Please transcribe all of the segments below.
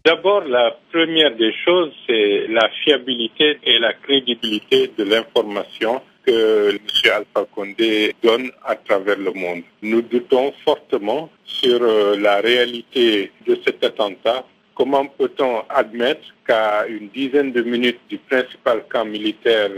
D'abord, la première des choses, c'est la fiabilité et la crédibilité de l'information que M. Alpha Condé donne à travers le monde. Nous doutons fortement sur la réalité de cet attentat. Comment peut-on admettre qu'à une dizaine de minutes du principal camp militaire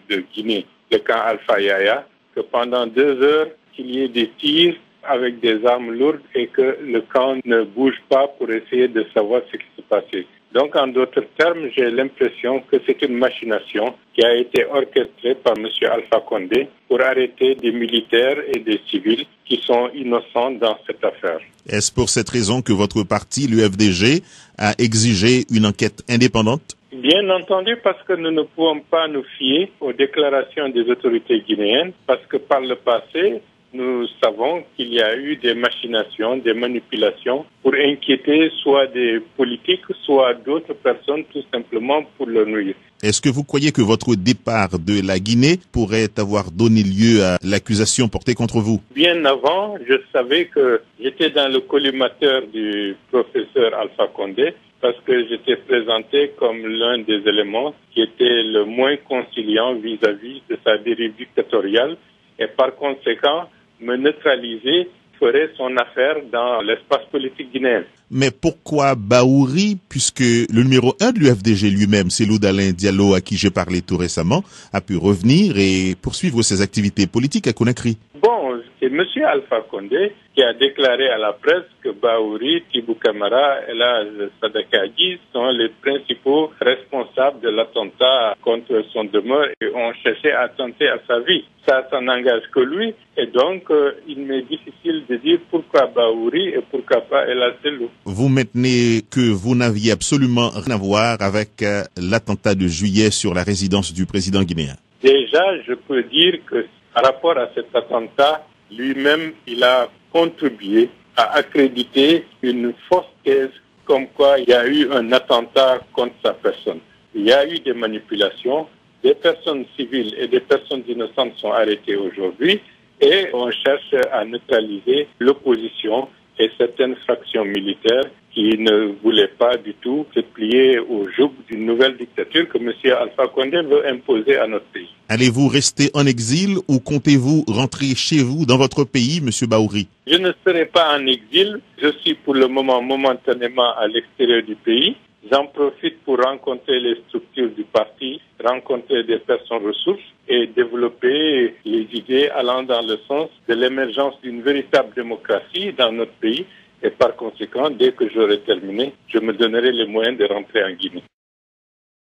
de Guinée, le camp Alpha Yaya, que pendant 2 heures, qu'il y ait des tirs avec des armes lourdes et que le camp ne bouge pas pour essayer de savoir ce qui se passait. Donc, en d'autres termes, j'ai l'impression que c'est une machination qui a été orchestrée par M. Alpha Condé pour arrêter des militaires et des civils qui sont innocents dans cette affaire. Est-ce pour cette raison que votre parti, l'UFDG, a exigé une enquête indépendante? Bien entendu, parce que nous ne pouvons pas nous fier aux déclarations des autorités guinéennes, parce que par le passé, nous savons qu'il y a eu des machinations, des manipulations pour inquiéter soit des politiques, soit d'autres personnes, tout simplement pour le nuire. Est-ce que vous croyez que votre départ de la Guinée pourrait avoir donné lieu à l'accusation portée contre vous? Bien avant, je savais que j'étais dans le collimateur du professeur Alpha Condé, parce que j'étais présenté comme l'un des éléments qui était le moins conciliant vis-à-vis de sa dérive dictatoriale, et par conséquent, me neutraliser ferait son affaire dans l'espace politique guinéen. Mais pourquoi Bahouri, puisque le numéro 1 de l'UFDG lui-même, Cellou Dalein Diallo, à qui j'ai parlé tout récemment, a pu revenir et poursuivre ses activités politiques à Conakry? Bon, c'est M. Alpha Condé qui a déclaré à la presse que Bahouri, Tibou Camara et là Sadaka Agi sont les principaux responsables de l'attentat contre son demeure et ont cherché à attenter à sa vie. Ça n'engage que lui et donc il m'est difficile de dire pourquoi Bahouri et pourquoi pas Ella Cellou. Vous maintenez que vous n'aviez absolument rien à voir avec l'attentat de juillet sur la résidence du président guinéen? Déjà, je peux dire que par rapport à cet attentat, lui-même, il a contribué à accréditer une fausse thèse comme quoi il y a eu un attentat contre sa personne. Il y a eu des manipulations, des personnes civiles et des personnes innocentes sont arrêtées aujourd'hui et on cherche à neutraliser l'opposition et certaines fractions militaires qui ne voulaient pas du tout se plier au joug d'une nouvelle dictature que M. Alpha Condé veut imposer à notre pays. Allez-vous rester en exil ou comptez-vous rentrer chez vous dans votre pays, M. Bahouri? Je ne serai pas en exil. Je suis pour le moment momentanément à l'extérieur du pays. J'en profite pour rencontrer les structures du parti, rencontrer des personnes ressources et développer les idées allant dans le sens de l'émergence d'une véritable démocratie dans notre pays. Et par conséquent, dès que j'aurai terminé, je me donnerai les moyens de rentrer en Guinée.